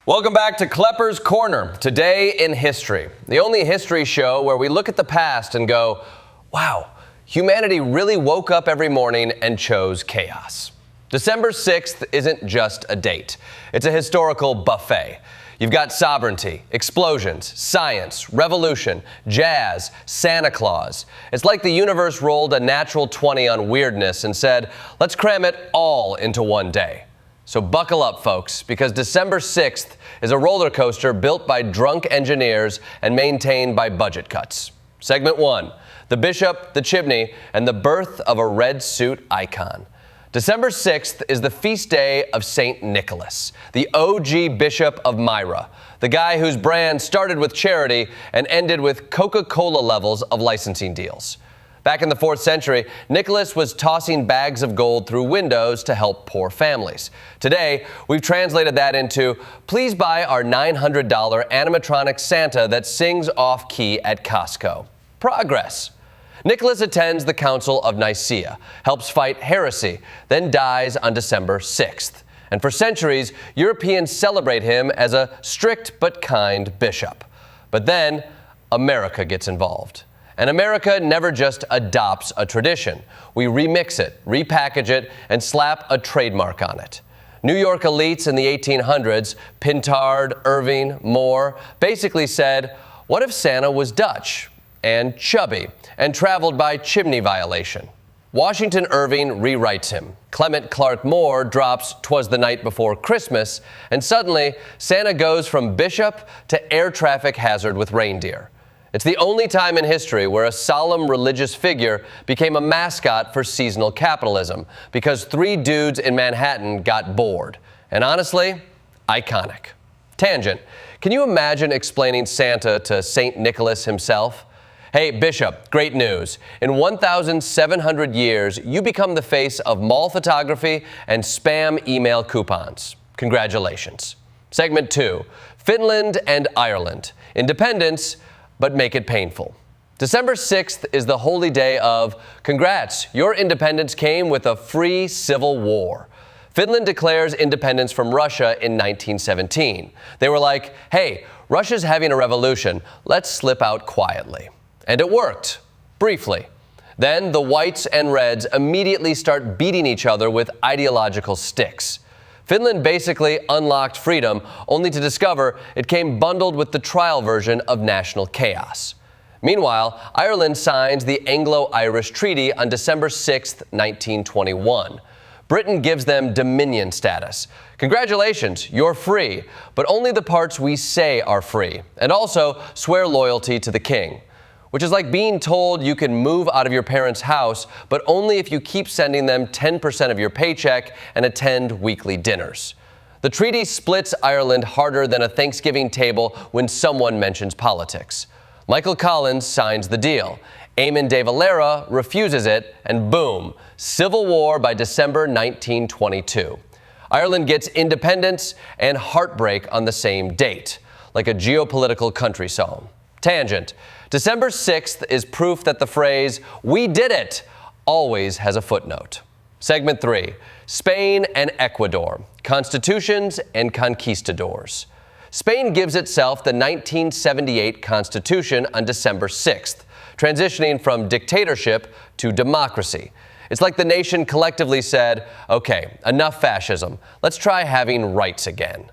Welcome back to Klepper's Corner. Today in history, the only history show where we look at the past and go, wow, humanity really woke up every morning and chose chaos. December 6th isn't just a date. It's a historical buffet. You've got sovereignty, explosions, science, revolution, jazz, Santa Claus. It's like the universe rolled a natural 20 on weirdness and said, let's cram it all into one day. So buckle up, folks, because December 6th is a roller coaster built by drunk engineers and maintained by budget cuts. Segment 1, the bishop, the chimney, and the birth of a red suit icon. December 6th is the feast day of St. Nicholas, the OG bishop of Myra, the guy whose brand started with charity and ended with Coca-Cola levels of licensing deals. Back in the 4th century, Nicholas was tossing bags of gold through windows to help poor families. Today, we've translated that into, please buy our $900 animatronic Santa that sings off-key at Costco. Progress. Nicholas attends the Council of Nicaea, helps fight heresy, then dies on December 6th. And for centuries, Europeans celebrate him as a strict but kind bishop. But then, America gets involved. And America never just adopts a tradition. We remix it, repackage it, and slap a trademark on it. New York elites in the 1800s, Pintard, Irving, Moore, basically said, what if Santa was Dutch and chubby and traveled by chimney violation? Washington Irving rewrites him. Clement Clark Moore drops 'Twas the Night Before Christmas, and suddenly Santa goes from bishop to air traffic hazard with reindeer. It's the only time in history where a solemn religious figure became a mascot for seasonal capitalism because 3 dudes in Manhattan got bored. And honestly, iconic. Tangent. Can you imagine explaining Santa to St. Nicholas himself? Hey, Bishop, great news. In 1,700 years, you become the face of mall photography and spam email coupons. Congratulations. Segment 2, Finland and Ireland. Independence, but make it painful. December 6th is the holy day of, congrats, your independence came with a free civil war. Finland declares independence from Russia in 1917. They were like, hey, Russia's having a revolution, let's slip out quietly. And it worked, briefly. Then the whites and reds immediately start beating each other with ideological sticks. Finland basically unlocked freedom, only to discover it came bundled with the trial version of national chaos. Meanwhile, Ireland signs the Anglo-Irish Treaty on December 6, 1921. Britain gives them dominion status. Congratulations, you're free, but only the parts we say are free, and also swear loyalty to the king. Which is like being told you can move out of your parents' house, but only if you keep sending them 10% of your paycheck and attend weekly dinners. The treaty splits Ireland harder than a Thanksgiving table when someone mentions politics. Michael Collins signs the deal. Eamon de Valera refuses it, and boom, civil war by December 1922. Ireland gets independence and heartbreak on the same date, like a geopolitical country song. Tangent. December 6th is proof that the phrase, we did it, always has a footnote. Segment 3, Spain and Ecuador, constitutions and conquistadors. Spain gives itself the 1978 Constitution on December 6th, transitioning from dictatorship to democracy. It's like the nation collectively said, okay, enough fascism, let's try having rights again.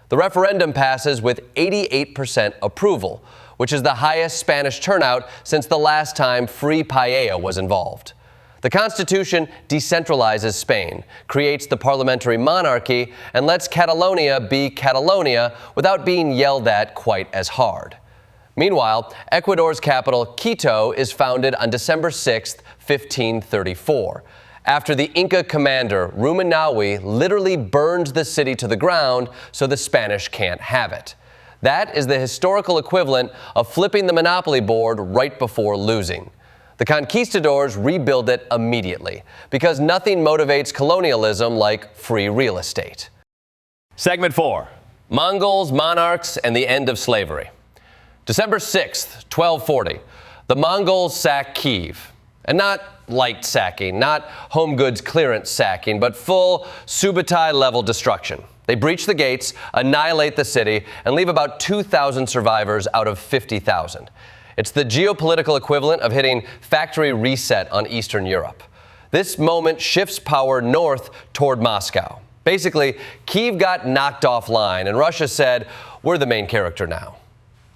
The referendum passes with 88% approval, which is the highest Spanish turnout since the last time free paella was involved. The Constitution decentralizes Spain, creates the parliamentary monarchy, and lets Catalonia be Catalonia without being yelled at quite as hard. Meanwhile, Ecuador's capital, Quito, is founded on December 6, 1534. After the Inca commander, Ruminawi, literally burned the city to the ground so the Spanish can't have it. That is the historical equivalent of flipping the Monopoly board right before losing. The conquistadors rebuild it immediately, because nothing motivates colonialism like free real estate. Segment 4, Mongols, monarchs, and the end of slavery. December 6th, 1240, the Mongols sack Kiev. And not light sacking, not home goods clearance sacking, but full Subutai-level destruction. They breach the gates, annihilate the city, and leave about 2,000 survivors out of 50,000. It's the geopolitical equivalent of hitting factory reset on Eastern Europe. This moment shifts power north toward Moscow. Basically, Kyiv got knocked offline, and Russia said, we're the main character now.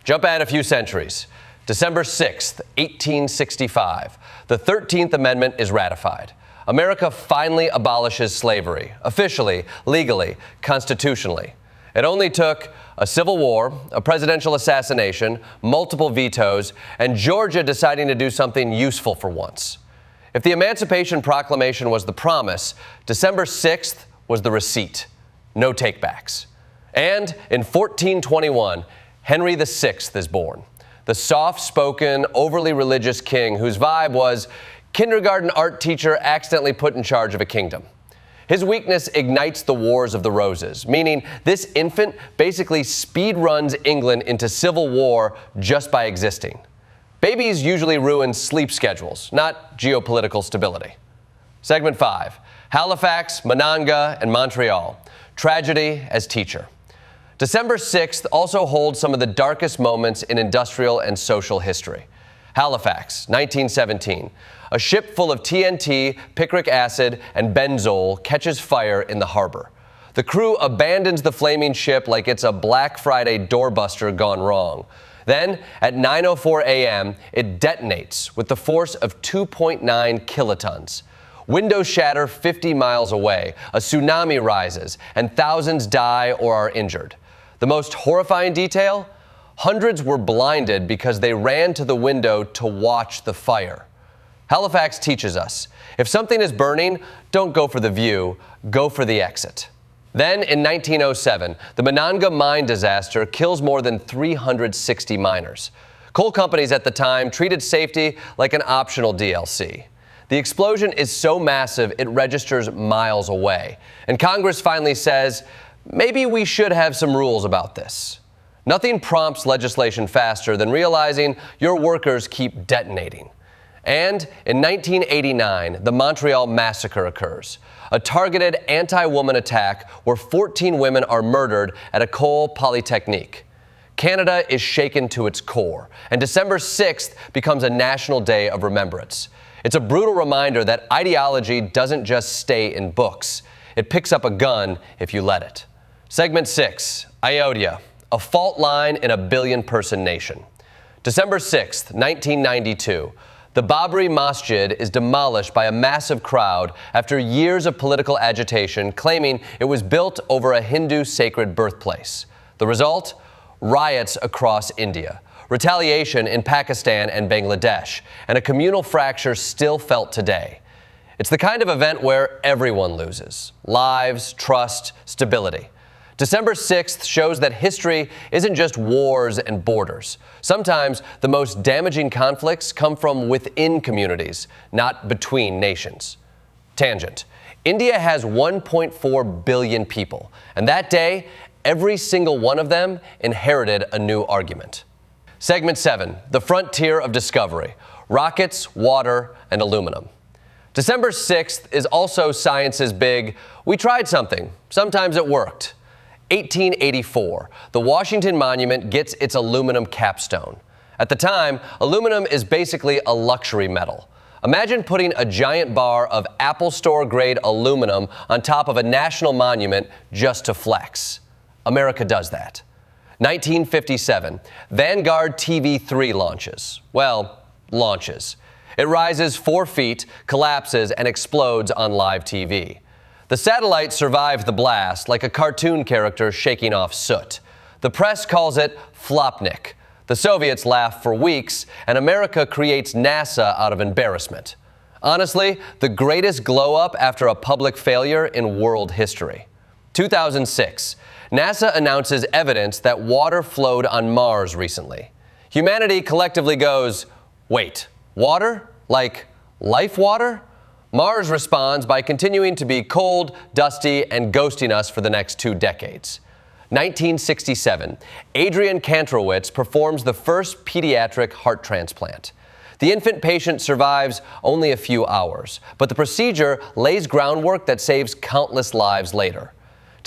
Jump ahead a few centuries. December 6th, 1865. The 13th Amendment is ratified. America finally abolishes slavery, officially, legally, constitutionally. It only took a civil war, a presidential assassination, multiple vetoes, and Georgia deciding to do something useful for once. If the Emancipation Proclamation was the promise, December 6th was the receipt. No takebacks. And in 1421, Henry VI is born. The soft-spoken, overly religious king whose vibe was kindergarten art teacher accidentally put in charge of a kingdom. His weakness ignites the Wars of the Roses, meaning this infant basically speed runs England into civil war just by existing. Babies usually ruin sleep schedules, not geopolitical stability. Segment 5. Halifax, Monongah, and Montreal. Tragedy as teacher. December 6th also holds some of the darkest moments in industrial and social history. Halifax, 1917. A ship full of TNT, picric acid, and benzol catches fire in the harbor. The crew abandons the flaming ship like it's a Black Friday doorbuster gone wrong. Then, at 9:04 a.m., it detonates with the force of 2.9 kilotons. Windows shatter 50 miles away, a tsunami rises, and thousands die or are injured. The most horrifying detail? Hundreds were blinded because they ran to the window to watch the fire. Halifax teaches us, if something is burning, don't go for the view, go for the exit. Then, in 1907, the Monongah mine disaster kills more than 360 miners. Coal companies at the time treated safety like an optional DLC. The explosion is so massive it registers miles away. And Congress finally says, maybe we should have some rules about this. Nothing prompts legislation faster than realizing your workers keep detonating. And in 1989, the Montreal Massacre occurs, a targeted anti-woman attack where 14 women are murdered at a coal polytechnique. Canada is shaken to its core, and December 6th becomes a national day of remembrance. It's a brutal reminder that ideology doesn't just stay in books. It picks up a gun if you let it. Segment 6, Ayodhya, a fault line in a billion-person nation. December 6th, 1992. The Babri Masjid is demolished by a massive crowd after years of political agitation claiming it was built over a Hindu sacred birthplace. The result? Riots across India, retaliation in Pakistan and Bangladesh, and a communal fracture still felt today. It's the kind of event where everyone loses: lives, trust, stability. December 6th shows that history isn't just wars and borders. Sometimes the most damaging conflicts come from within communities, not between nations. Tangent. India has 1.4 billion people, and that day, every single one of them inherited a new argument. Segment 7, the frontier of discovery: rockets, water, and aluminum. December 6th is also science's big, we tried something, sometimes it worked. 1884, the Washington Monument gets its aluminum capstone. At the time, aluminum is basically a luxury metal. Imagine putting a giant bar of Apple Store-grade aluminum on top of a national monument just to flex. America does that. 1957, Vanguard TV3 launches. Well, launches. It rises 4 feet, collapses, and explodes on live TV. The satellite survives the blast like a cartoon character shaking off soot. The press calls it Flopnik. The Soviets laugh for weeks, and America creates NASA out of embarrassment. Honestly, the greatest glow-up after a public failure in world history. 2006, NASA announces evidence that water flowed on Mars recently. Humanity collectively goes, wait, water? Like life water? Mars responds by continuing to be cold, dusty, and ghosting us for the next 2 decades. 1967, Adrian Kantrowitz performs the first pediatric heart transplant. The infant patient survives only a few hours, but the procedure lays groundwork that saves countless lives later.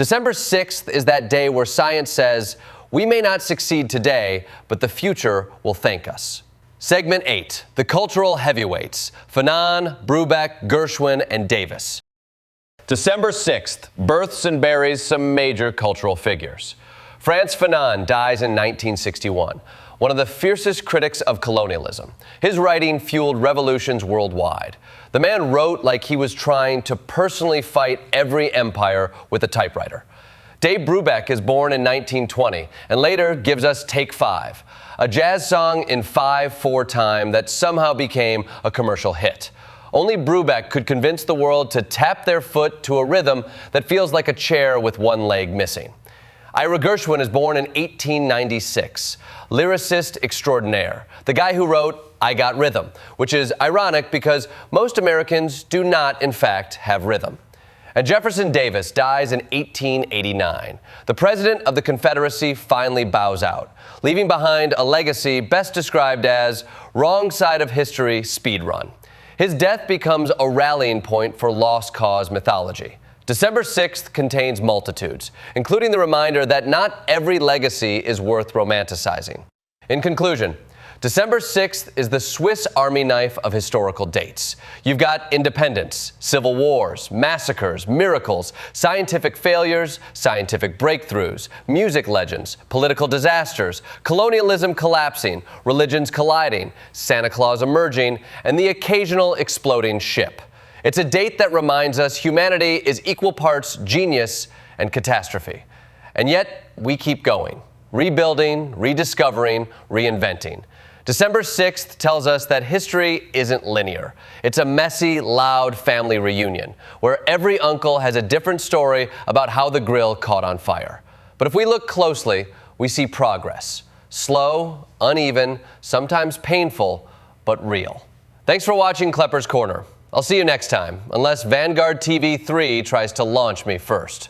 December 6th is that day where science says, we may not succeed today, but the future will thank us. Segment 8, the cultural heavyweights, Fanon, Brubeck, Gershwin, and Davis. December 6th, births and buries some major cultural figures. Frantz Fanon dies in 1961, one of the fiercest critics of colonialism. His writing fueled revolutions worldwide. The man wrote like he was trying to personally fight every empire with a typewriter. Dave Brubeck is born in 1920 and later gives us Take 5, a jazz song in 5/4 time that somehow became a commercial hit. Only Brubeck could convince the world to tap their foot to a rhythm that feels like a chair with one leg missing. Ira Gershwin is born in 1896, lyricist extraordinaire, the guy who wrote I Got Rhythm, which is ironic because most Americans do not, in fact, have rhythm. And Jefferson Davis dies in 1889. The president of the Confederacy finally bows out, leaving behind a legacy best described as wrong side of history speed run. His death becomes a rallying point for lost cause mythology. December 6th contains multitudes, including the reminder that not every legacy is worth romanticizing. In conclusion, December 6th is the Swiss Army knife of historical dates. You've got independence, civil wars, massacres, miracles, scientific failures, scientific breakthroughs, music legends, political disasters, colonialism collapsing, religions colliding, Santa Claus emerging, and the occasional exploding ship. It's a date that reminds us humanity is equal parts genius and catastrophe. And yet, we keep going, rebuilding, rediscovering, reinventing. December 6th tells us that history isn't linear. It's a messy, loud family reunion where every uncle has a different story about how the grill caught on fire. But if we look closely, we see progress. Slow, uneven, sometimes painful, but real. Thanks for watching Klepper's Corner. I'll see you next time, unless Vanguard TV 3 tries to launch me first.